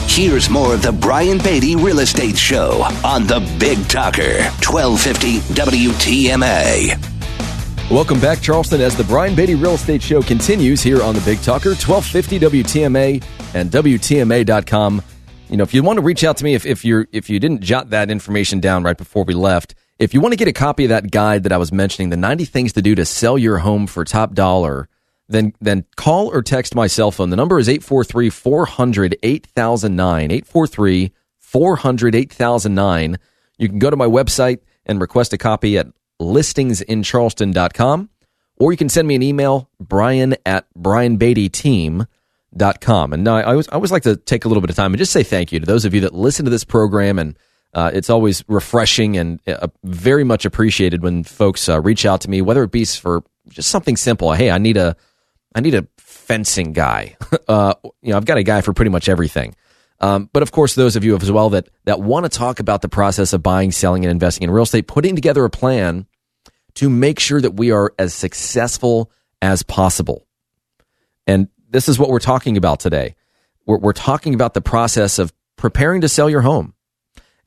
Here's more of the Brian Beatty Real Estate Show on the Big Talker, 1250 WTMA. Welcome back, Charleston, as the Brian Beatty Real Estate Show continues here on the Big Talker, 1250 WTMA and WTMA.com. You know, if you want to reach out to me, if you didn't jot that information down right before we left, if you want to get a copy of that guide that I was mentioning, the 90 things to do to sell your home for top dollar, then call or text my cell phone. The number is 843-400-8009, 843-400-8009. You can go to my website and request a copy at listingsincharleston.com, or you can send me an email, brian@brianbeattyteam.com. And now I always like to take a little bit of time and just say thank you to those of you that listen to this program, and it's always refreshing and very much appreciated when folks reach out to me, whether it be for just something simple. Hey, I need a fencing guy. I've got a guy for pretty much everything. But of course, those of you as well that want to talk about the process of buying, selling, and investing in real estate, putting together a plan to make sure that we are as successful as possible. And this is what we're talking about today. We're talking about the process of preparing to sell your home.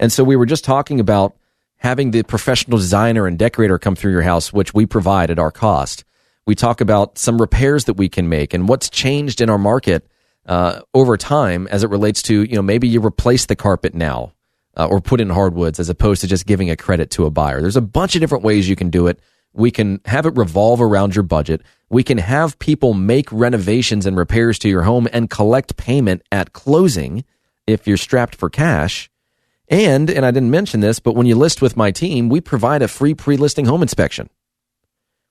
And so we were just talking about having the professional designer and decorator come through your house, which we provide at our cost. We talk about some repairs that we can make and what's changed in our market over time as it relates to, maybe you replace the carpet now or put in hardwoods as opposed to just giving a credit to a buyer. There's a bunch of different ways you can do it. We can have it revolve around your budget. We can have people make renovations and repairs to your home and collect payment at closing if you're strapped for cash. And I didn't mention this, but when you list with my team, we provide a free pre-listing home inspection.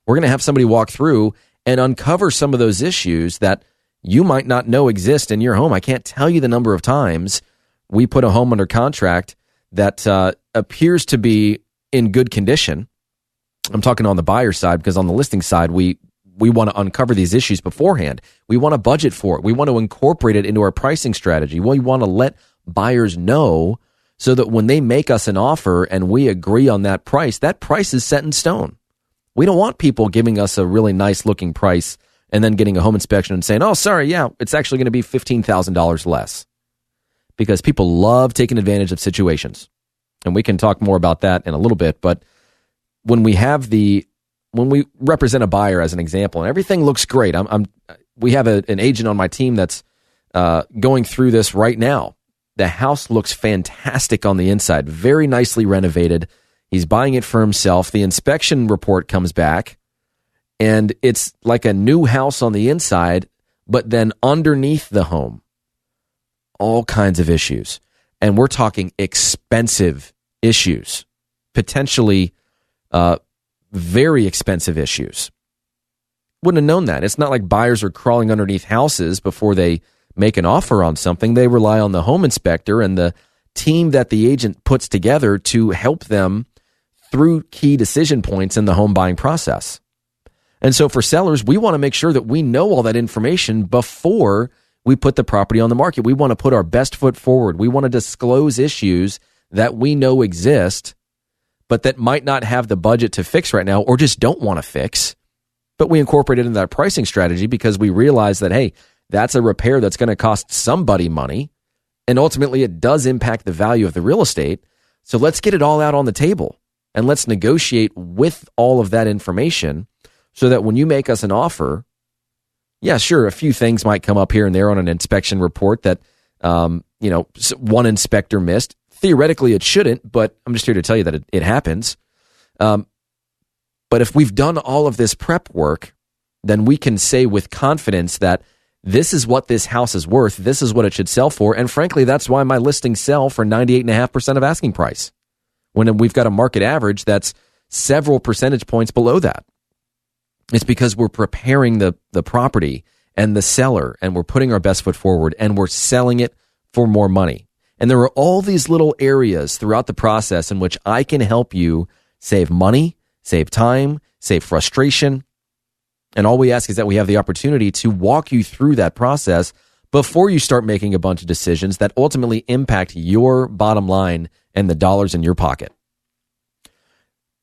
We're going to have somebody walk through and uncover some of those issues that you might not know exist in your home. I can't tell you the number of times we put a home under contract that appears to be in good condition. I'm talking on the buyer side, because on the listing side, we want to uncover these issues beforehand. We want to budget for it. We want to incorporate it into our pricing strategy. We want to let buyers know so that when they make us an offer and we agree on that price is set in stone. We don't want people giving us a really nice looking price and then getting a home inspection and saying, oh, sorry, yeah, it's actually going to be $15,000 less. Because people love taking advantage of situations. And we can talk more about that in a little bit. But when we represent a buyer as an example and everything looks great, we have an agent on my team that's going through this right now. The house looks fantastic on the inside, very nicely renovated. He's buying it for himself. The inspection report comes back, and it's like a new house on the inside, but then underneath the home, all kinds of issues. And we're talking expensive issues, potentially very expensive issues. Wouldn't have known that. It's not like buyers are crawling underneath houses before they make an offer on something. They rely on the home inspector and the team that the agent puts together to help them through key decision points in the home buying process. And so for sellers, we want to make sure that we know all that information before we put the property on the market. We want to put our best foot forward. We want to disclose issues that we know exist, but that might not have the budget to fix right now or just don't want to fix. But we incorporate it into that pricing strategy because we realize that, hey, that's a repair that's going to cost somebody money, and ultimately it does impact the value of the real estate. So let's get it all out on the table, and let's negotiate with all of that information so that when you make us an offer, yeah, sure, a few things might come up here and there on an inspection report that, one inspector missed. Theoretically, it shouldn't, but I'm just here to tell you that it happens. But if we've done all of this prep work, then we can say with confidence that this is what this house is worth. This is what it should sell for. And frankly, that's why my listings sell for 98.5% of asking price, when we've got a market average that's several percentage points below that. It's because we're preparing the property and the seller, and we're putting our best foot forward, and we're selling it for more money. And there are all these little areas throughout the process in which I can help you save money, save time, save frustration. And all we ask is that we have the opportunity to walk you through that process before you start making a bunch of decisions that ultimately impact your bottom line and the dollars in your pocket.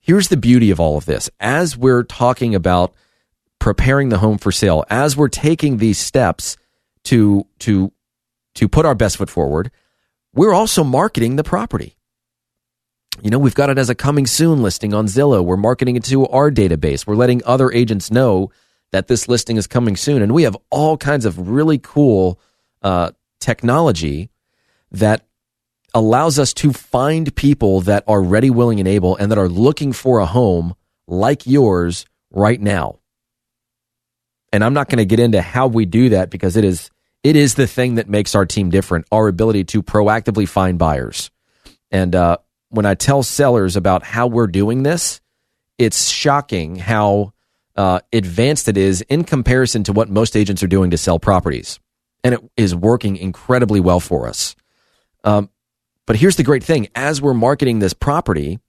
Here's the beauty of all of this. As we're talking about preparing the home for sale, as we're taking these steps to to put our best foot forward, we're also marketing the property. We've got it as a coming soon listing on Zillow. We're marketing it to our database. We're letting other agents know that this listing is coming soon. And we have all kinds of really cool technology that allows us to find people that are ready, willing, and able, and that are looking for a home like yours right now. And I'm not going to get into how we do that because it is the thing that makes our team different, our ability to proactively find buyers. And when I tell sellers about how we're doing this, it's shocking how advanced it is in comparison to what most agents are doing to sell properties. And it is working incredibly well for us. But here's the great thing. As we're marketing this property,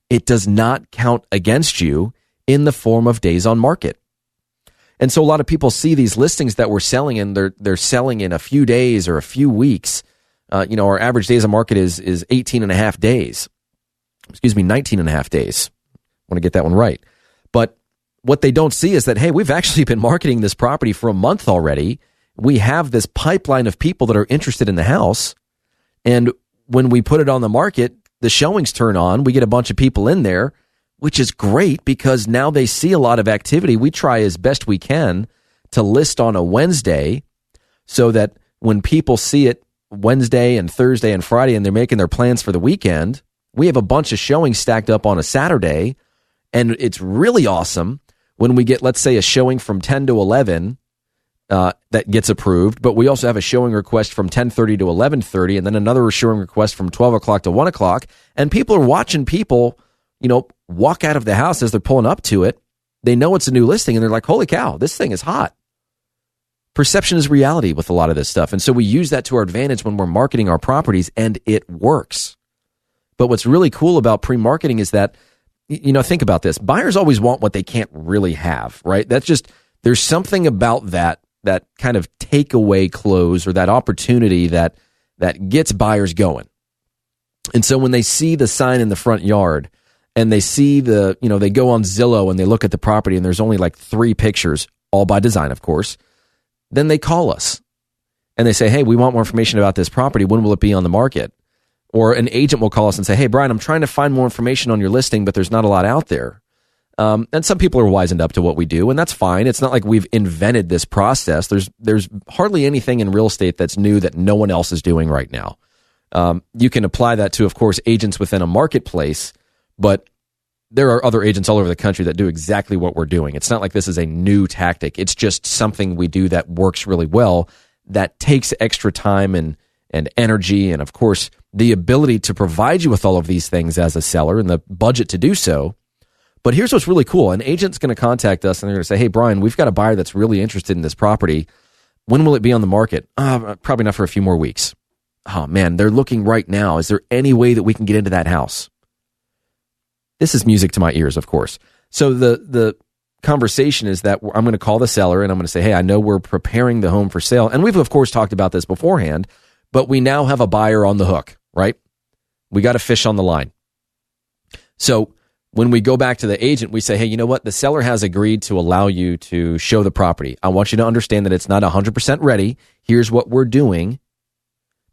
it does not count against you in the form of days on market. And so a lot of people see these listings that we're selling and they're selling in a few days or a few weeks. Our average days on market is 18 and a half days. 19 and a half days. I want to get that one right. But what they don't see is that, hey, we've actually been marketing this property for a month already. We have this pipeline of people that are interested in the house. And when we put it on the market, the showings turn on. We get a bunch of people in there, which is great because now they see a lot of activity. We try as best we can to list on a Wednesday so that when people see it Wednesday and Thursday and Friday and they're making their plans for the weekend, we have a bunch of showings stacked up on a Saturday. And it's really awesome when we get, let's say, a showing from 10 to 11 that gets approved, but we also have a showing request from 10:30 to 11:30, and then another showing request from 12 o'clock to 1 o'clock, and people are watching people, walk out of the house as they're pulling up to it. They know it's a new listing, and they're like, holy cow, this thing is hot. Perception is reality with a lot of this stuff, and so we use that to our advantage when we're marketing our properties, and it works. But what's really cool about pre-marketing is that, think about this. Buyers always want what they can't really have, right? There's something about that kind of takeaway close or that opportunity that gets buyers going. And so when they see the sign in the front yard and they see they go on Zillow and they look at the property and there's only like 3 pictures, all by design, of course, then they call us and they say, hey, we want more information about this property. When will it be on the market? Or an agent will call us and say, hey, Brian, I'm trying to find more information on your listing, but there's not a lot out there. And some people are wizened up to what we do, and that's fine. It's not like we've invented this process. There's hardly anything in real estate that's new that no one else is doing right now. You can apply that to, of course, agents within a marketplace, but there are other agents all over the country that do exactly what we're doing. It's not like this is a new tactic. It's just something we do that works really well, that takes extra time and energy, and of course, the ability to provide you with all of these things as a seller and the budget to do so. But here's what's really cool. An agent's going to contact us and they're going to say, hey, Brian, we've got a buyer that's really interested in this property. When will it be on the market? Probably not for a few more weeks. Oh, man, they're looking right now. Is there any way that we can get into that house? This is music to my ears, of course. So the conversation is that I'm going to call the seller and I'm going to say, hey, I know we're preparing the home for sale. And we've, of course, talked about this beforehand, but we now have a buyer on the hook, right? We got a fish on the line. So when we go back to the agent, we say, hey, you know what? The seller has agreed to allow you to show the property. I want you to understand that it's not 100% ready. Here's what we're doing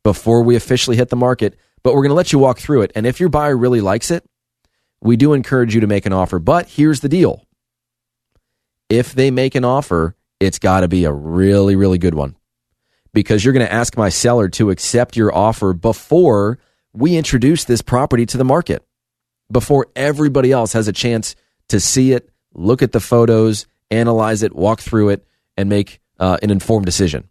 before we officially hit the market, but we're going to let you walk through it. And if your buyer really likes it, we do encourage you to make an offer. But here's the deal. If they make an offer, it's got to be a really, really good one, because you're going to ask my seller to accept your offer before we introduce this property to the market, before everybody else has a chance to see it, look at the photos, analyze it, walk through it, and make an informed decision.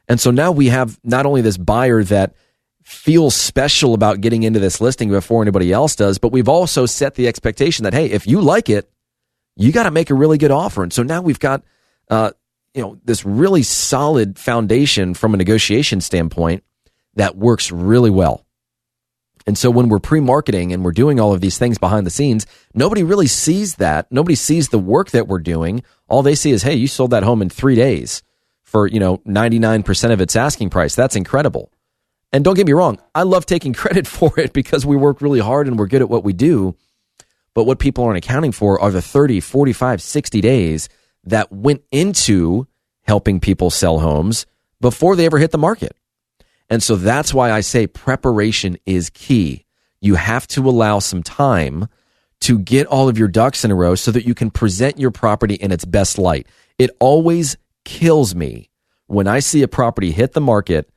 And so now we have not only this buyer that feels special about getting into this listing before anybody else does, but we've also set the expectation that, hey, if you like it, you got to make a really good offer. And so now we've got this really solid foundation from a negotiation standpoint that works really well. And so when we're pre-marketing and we're doing all of these things behind the scenes, nobody really sees that. Nobody sees the work that we're doing. All they see is, hey, you sold that home in 3 days for 99% of its asking price. That's incredible. And don't get me wrong, I love taking credit for it because we work really hard and we're good at what we do. But what people aren't accounting for are the 30, 45, 60 days that went into helping people sell homes before they ever hit the market. And so that's why I say preparation is key. You have to allow some time to get all of your ducks in a row so that you can present your property in its best light. It always kills me when I see a property hit the market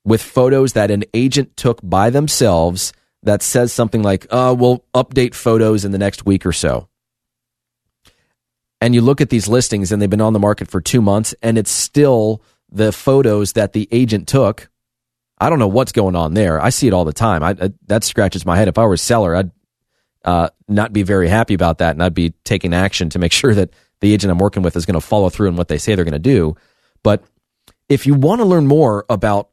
with photos that an agent took by themselves that says something like, we'll update photos in the next week or so. And you look at these listings and they've been on the market for 2 months and it's still the photos that the agent took. I don't know what's going on there. I see it all the time. That scratches my head. If I were a seller, I'd not be very happy about that, and I'd be taking action to make sure that the agent I'm working with is going to follow through on what they say they're going to do. But if you want to learn more about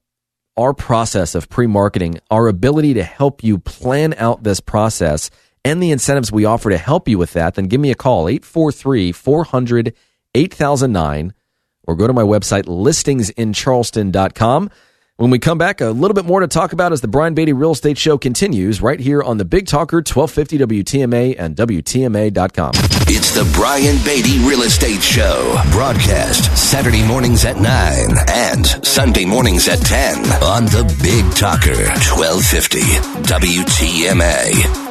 our process of pre-marketing, our ability to help you plan out this process, and the incentives we offer to help you with that, then give me a call, 843-400-8009, or go to my website, listingsincharleston.com. When we come back, a little bit more to talk about as the Brian Beatty Real Estate Show continues right here on the Big Talker 1250 WTMA and WTMA.com. It's the Brian Beatty Real Estate Show. Broadcast Saturday mornings at 9 and Sunday mornings at 10 on the Big Talker 1250 WTMA.